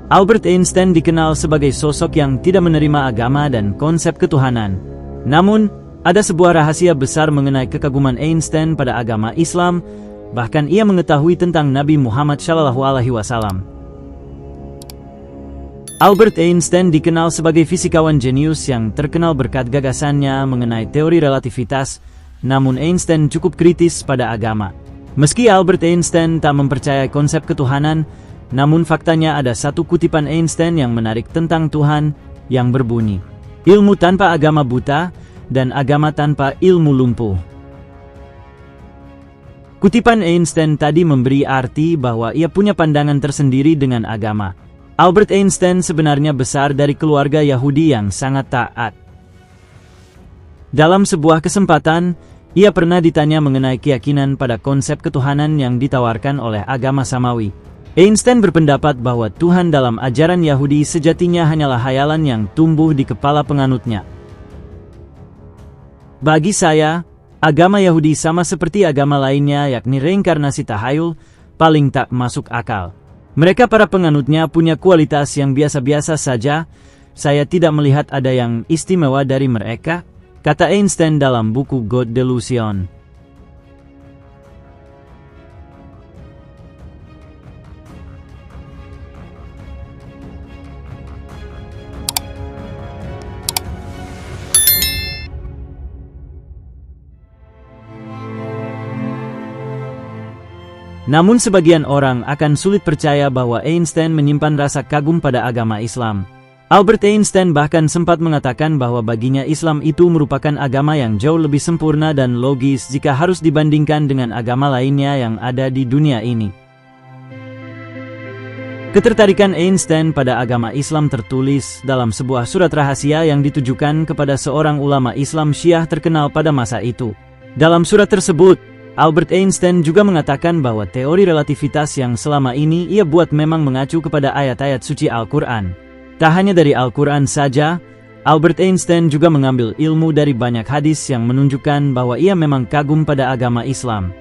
Albert Einstein dikenal sebagai sosok yang tidak menerima agama dan konsep ketuhanan. Namun, ada sebuah rahasia besar mengenai kekaguman Einstein pada agama Islam, bahkan ia mengetahui tentang Nabi Muhammad SAW. Albert Einstein dikenal sebagai fisikawan jenius yang terkenal berkat gagasannya mengenai teori relativitas, namun Einstein cukup kritis pada agama. Meski Albert Einstein tak mempercayai konsep ketuhanan, namun faktanya ada satu kutipan Einstein yang menarik tentang Tuhan yang berbunyi, "Ilmu tanpa agama buta, dan agama tanpa ilmu lumpuh." Kutipan Einstein tadi memberi arti bahwa ia punya pandangan tersendiri dengan agama. Albert Einstein sebenarnya besar dari keluarga Yahudi yang sangat taat. Dalam sebuah kesempatan, ia pernah ditanya mengenai keyakinan pada konsep ketuhanan yang ditawarkan oleh agama Samawi. Einstein berpendapat bahwa Tuhan dalam ajaran Yahudi sejatinya hanyalah hayalan yang tumbuh di kepala penganutnya. Bagi saya, agama Yahudi sama seperti agama lainnya, yakni reinkarnasi tahayul, paling tak masuk akal. Mereka para penganutnya punya kualitas yang biasa-biasa saja. Saya tidak melihat ada yang istimewa dari mereka, kata Einstein dalam buku God Delusion. Namun sebagian orang akan sulit percaya bahwa Einstein menyimpan rasa kagum pada agama Islam. Albert Einstein bahkan sempat mengatakan bahwa baginya Islam itu merupakan agama yang jauh lebih sempurna dan logis jika harus dibandingkan dengan agama lainnya yang ada di dunia ini. Ketertarikan Einstein pada agama Islam tertulis dalam sebuah surat rahasia yang ditujukan kepada seorang ulama Islam Syiah terkenal pada masa itu. Dalam surat tersebut, Albert Einstein juga mengatakan bahwa teori relativitas yang selama ini ia buat memang mengacu kepada ayat-ayat suci Al-Quran. Tak hanya dari Al-Quran saja, Albert Einstein juga mengambil ilmu dari banyak hadis yang menunjukkan bahwa ia memang kagum pada agama Islam.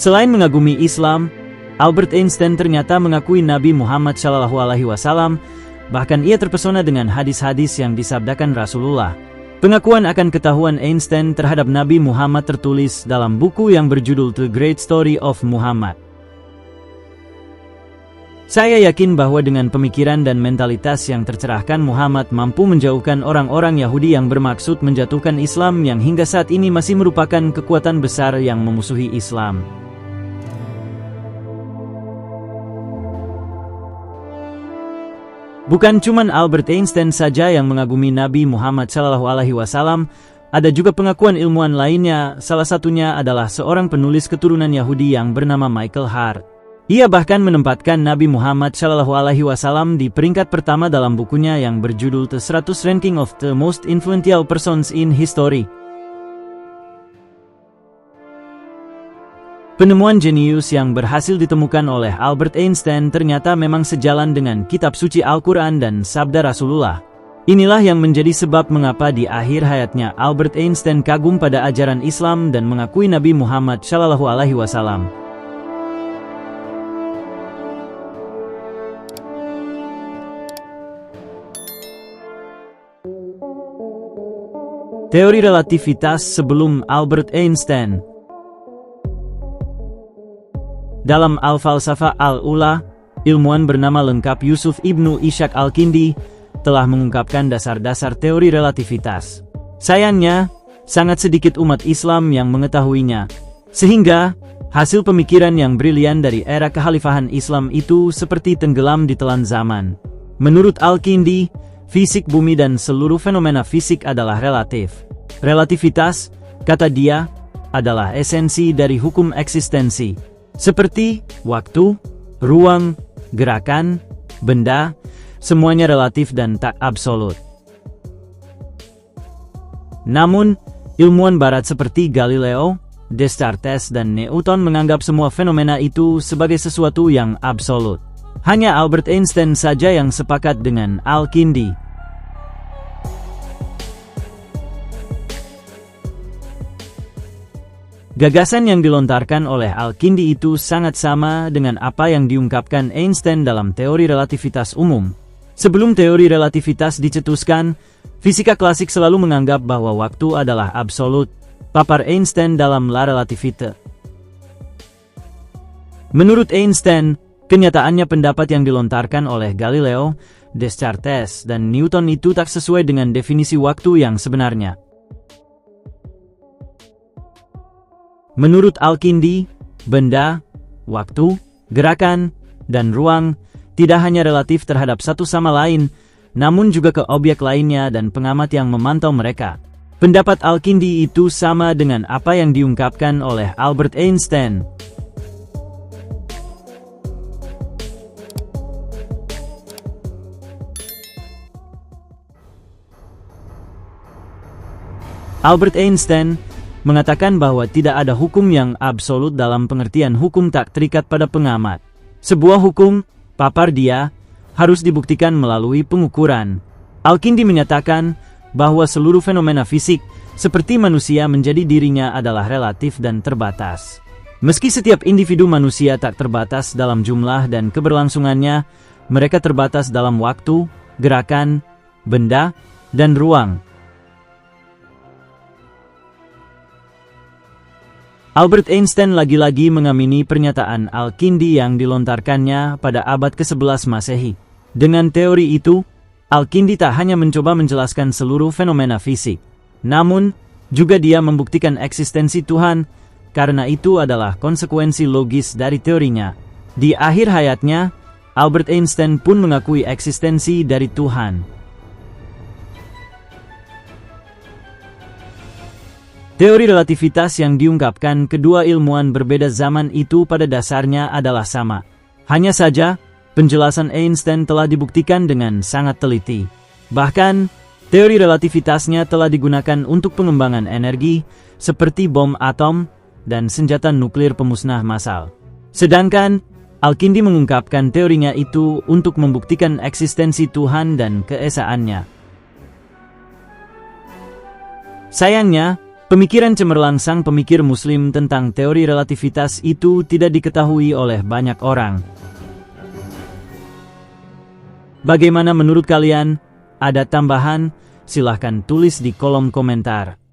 Selain mengagumi Islam, Albert Einstein ternyata mengakui Nabi Muhammad SAW, bahkan ia terpesona dengan hadis-hadis yang disabdakan Rasulullah. Pengakuan akan ketahuan Einstein terhadap Nabi Muhammad tertulis dalam buku yang berjudul The Great Story of Muhammad. Saya yakin bahwa dengan pemikiran dan mentalitas yang tercerahkan, Muhammad mampu menjauhkan orang-orang Yahudi yang bermaksud menjatuhkan Islam yang hingga saat ini masih merupakan kekuatan besar yang memusuhi Islam. Bukan cuma Albert Einstein saja yang mengagumi Nabi Muhammad SAW, ada juga pengakuan ilmuwan lainnya, salah satunya adalah seorang penulis keturunan Yahudi yang bernama Michael Hart. Ia bahkan menempatkan Nabi Muhammad SAW di peringkat pertama dalam bukunya yang berjudul The 100 Ranking of the Most Influential Persons in History. Penemuan jenius yang berhasil ditemukan oleh Albert Einstein ternyata memang sejalan dengan kitab suci Al-Quran dan sabda Rasulullah. Inilah yang menjadi sebab mengapa di akhir hayatnya Albert Einstein kagum pada ajaran Islam dan mengakui Nabi Muhammad SAW. Teori relativitas sebelum Albert Einstein. Dalam Al-Falsafah Al-Ula, ilmuwan bernama lengkap Yusuf Ibnu Ishaq Al-Kindi telah mengungkapkan dasar-dasar teori relativitas. Sayangnya, sangat sedikit umat Islam yang mengetahuinya, sehingga hasil pemikiran yang brilian dari era kekhalifahan Islam itu seperti tenggelam di telan zaman. Menurut Al-Kindi, fisik bumi dan seluruh fenomena fisik adalah relatif. Relativitas, kata dia, adalah esensi dari hukum eksistensi. Seperti waktu, ruang, gerakan, benda, semuanya relatif dan tak absolut. Namun, ilmuwan barat seperti Galileo, Descartes dan Newton menganggap semua fenomena itu sebagai sesuatu yang absolut. Hanya Albert Einstein saja yang sepakat dengan Al-Kindi. Gagasan yang dilontarkan oleh Al-Kindi itu sangat sama dengan apa yang diungkapkan Einstein dalam teori relativitas umum. Sebelum teori relativitas dicetuskan, fisika klasik selalu menganggap bahwa waktu adalah absolut, papar Einstein dalam La Relativité. Menurut Einstein, kenyataannya pendapat yang dilontarkan oleh Galileo, Descartes, dan Newton itu tak sesuai dengan definisi waktu yang sebenarnya. Menurut Al-Kindi, benda, waktu, gerakan, dan ruang tidak hanya relatif terhadap satu sama lain, namun juga ke objek lainnya dan pengamat yang memantau mereka. Pendapat Al-Kindi itu sama dengan apa yang diungkapkan oleh Albert Einstein. Albert Einstein mengatakan bahwa tidak ada hukum yang absolut dalam pengertian hukum tak terikat pada pengamat. Sebuah hukum, papar dia, harus dibuktikan melalui pengukuran. Al-Kindi menyatakan bahwa seluruh fenomena fisik, seperti manusia menjadi dirinya adalah relatif dan terbatas. Meski setiap individu manusia tak terbatas dalam jumlah dan keberlangsungannya, mereka terbatas dalam waktu, gerakan, benda, dan ruang. Albert Einstein lagi-lagi mengamini pernyataan Al-Kindi yang dilontarkannya pada abad ke-11 Masehi. Dengan teori itu, Al-Kindi tak hanya mencoba menjelaskan seluruh fenomena fisik, namun juga dia membuktikan eksistensi Tuhan, karena itu adalah konsekuensi logis dari teorinya. Di akhir hayatnya, Albert Einstein pun mengakui eksistensi dari Tuhan. Teori relativitas yang diungkapkan kedua ilmuwan berbeda zaman itu pada dasarnya adalah sama. Hanya saja, penjelasan Einstein telah dibuktikan dengan sangat teliti. Bahkan, teori relativitasnya telah digunakan untuk pengembangan energi, seperti bom atom dan senjata nuklir pemusnah massal. Sedangkan, Al-Kindi mengungkapkan teorinya itu untuk membuktikan eksistensi Tuhan dan keesaannya. Sayangnya, pemikiran cemerlang sang pemikir Muslim tentang teori relativitas itu tidak diketahui oleh banyak orang. Bagaimana menurut kalian? Ada tambahan? Silahkan tulis di kolom komentar.